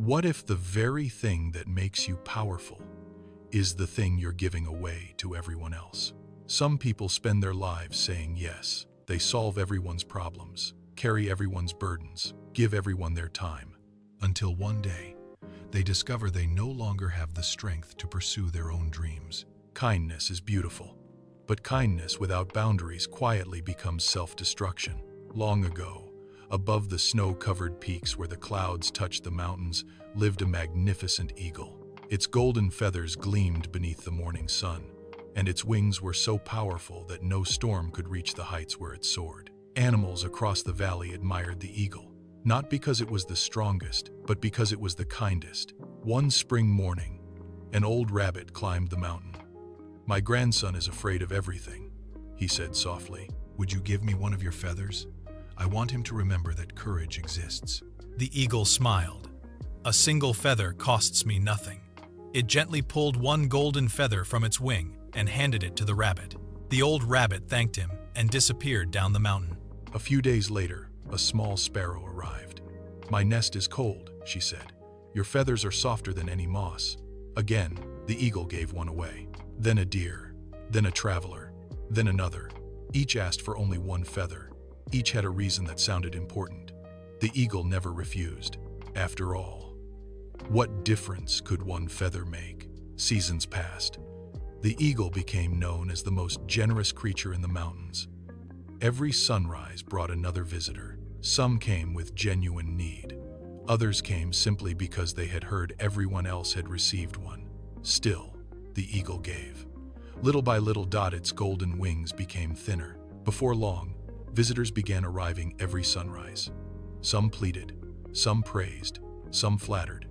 What if the very thing that makes you powerful is the thing you're giving away to everyone else? Some people spend their lives saying yes. They solve everyone's problems, carry everyone's burdens, give everyone their time. Until one day, they discover they no longer have the strength to pursue their own dreams. Kindness is beautiful, but kindness without boundaries quietly becomes self-destruction. Long ago, above the snow-covered peaks where the clouds touched the mountains, lived a magnificent eagle. Its golden feathers gleamed beneath the morning sun, and its wings were so powerful that no storm could reach the heights where it soared. Animals across the valley admired the eagle, not because it was the strongest, but because it was the kindest. One spring morning, an old rabbit climbed the mountain. "My grandson is afraid of everything," he said softly. "Would you give me one of your feathers? I want him to remember that courage exists." The eagle smiled. "A single feather costs me nothing." It gently pulled one golden feather from its wing and handed it to the rabbit. The old rabbit thanked him and disappeared down the mountain. A few days later, a small sparrow arrived. "My nest is cold," she said. "Your feathers are softer than any moss." Again, the eagle gave one away. Then a deer, then a traveler, then another. Each asked for only one feather. Each had a reason that sounded important. The eagle never refused. After all, what difference could one feather make? Seasons passed. The eagle became known as the most generous creature in the mountains. Every sunrise brought another visitor. Some came with genuine need. Others came simply because they had heard everyone else had received one. Still, the eagle gave. Little by little, its golden wings became thinner. Before long, visitors began arriving every sunrise. Some pleaded, some praised, some flattered.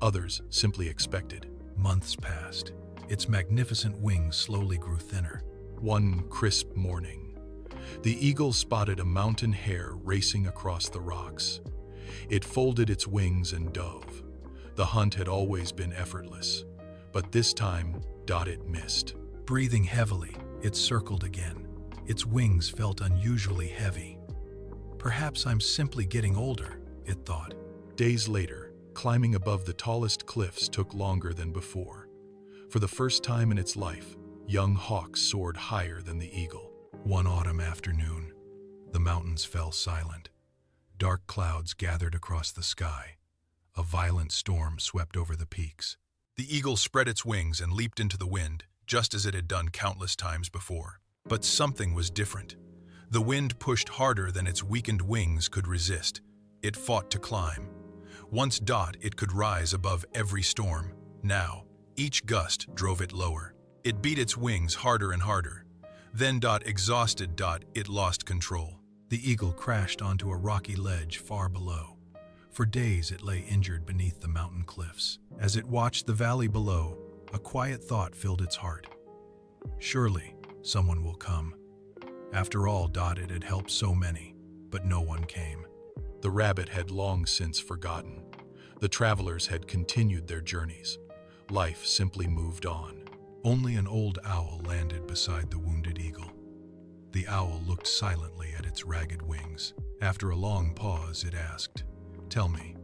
Others simply expected. Months passed. Its magnificent wings slowly grew thinner. One crisp morning, the eagle spotted a mountain hare racing across the rocks. It folded its wings and dove. The hunt had always been effortless, but this time, it missed. Breathing heavily, it circled again. Its wings felt unusually heavy. "Perhaps I'm simply getting older," it thought. Days later, climbing above the tallest cliffs took longer than before. For the first time in its life, young hawks soared higher than the eagle. One autumn afternoon, the mountains fell silent. Dark clouds gathered across the sky. A violent storm swept over the peaks. The eagle spread its wings and leaped into the wind, just as it had done countless times before. But something was different. The wind pushed harder than its weakened wings could resist. It fought to climb. Once it could rise above every storm. Now, each gust drove it lower. It beat its wings harder and harder. Then, exhausted, it lost control. The eagle crashed onto a rocky ledge far below. For days it lay injured beneath the mountain cliffs. As it watched the valley below, a quiet thought filled its heart. Surely, someone will come. After all, it had helped so many, but no one came. The rabbit had long since forgotten. The travelers had continued their journeys. Life simply moved on. Only an old owl landed beside the wounded eagle. The owl looked silently at its ragged wings. After a long pause, it asked, "Tell me,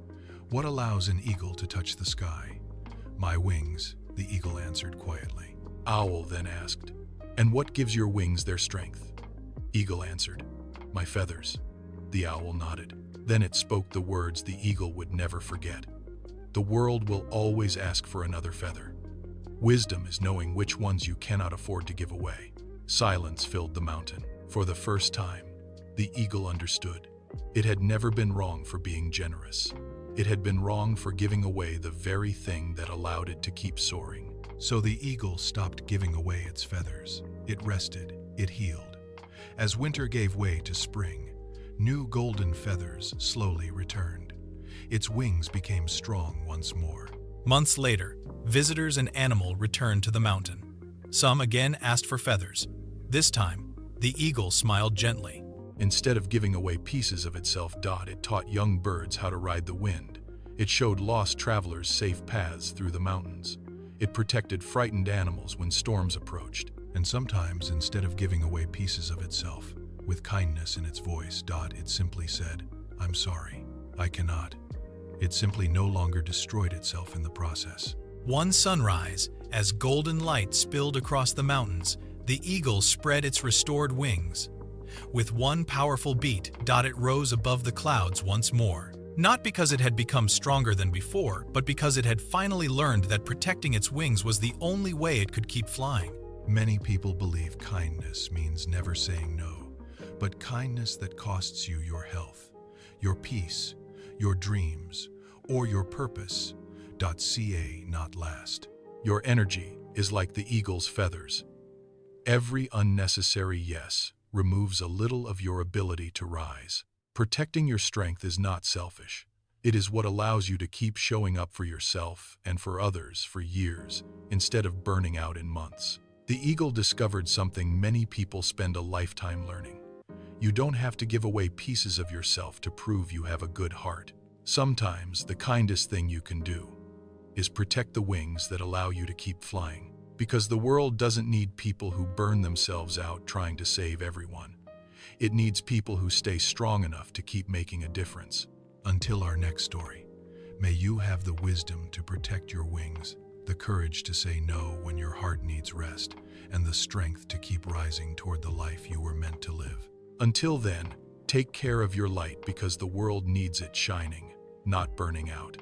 what allows an eagle to touch the sky?" "My wings," the eagle answered quietly. Owl then asked, "And what gives your wings their strength?" Eagle answered, "My feathers." The owl nodded. Then it spoke the words the eagle would never forget. "The world will always ask for another feather. Wisdom is knowing which ones you cannot afford to give away." Silence filled the mountain. For the first time, the eagle understood. It had never been wrong for being generous. It had been wrong for giving away the very thing that allowed it to keep soaring. So the eagle stopped giving away its feathers. It rested, it healed. As winter gave way to spring, new golden feathers slowly returned. Its wings became strong once more. Months later, visitors and animals returned to the mountain. Some again asked for feathers. This time, the eagle smiled gently. Instead of giving away pieces of itself, it taught young birds how to ride the wind. It showed lost travelers safe paths through the mountains. It protected frightened animals when storms approached. And sometimes, instead of giving away pieces of itself, with kindness in its voice, it simply said, "I'm sorry, I cannot." It simply no longer destroyed itself in the process. One sunrise, as golden light spilled across the mountains, the eagle spread its restored wings. With one powerful beat, it rose above the clouds once more. Not because it had become stronger than before, but because it had finally learned that protecting its wings was the only way it could keep flying. Many people believe kindness means never saying no, but kindness that costs you your health, your peace, your dreams, or your purpose, not last. Your energy is like the eagle's feathers. Every unnecessary yes removes a little of your ability to rise. Protecting your strength is not selfish. It is what allows you to keep showing up for yourself and for others for years, instead of burning out in months. The eagle discovered something many people spend a lifetime learning. You don't have to give away pieces of yourself to prove you have a good heart. Sometimes the kindest thing you can do is protect the wings that allow you to keep flying. Because the world doesn't need people who burn themselves out trying to save everyone. It needs people who stay strong enough to keep making a difference. Until our next story, may you have the wisdom to protect your wings, the courage to say no when your heart needs rest, and the strength to keep rising toward the life you were meant to live. Until then, take care of your light because the world needs it shining, not burning out.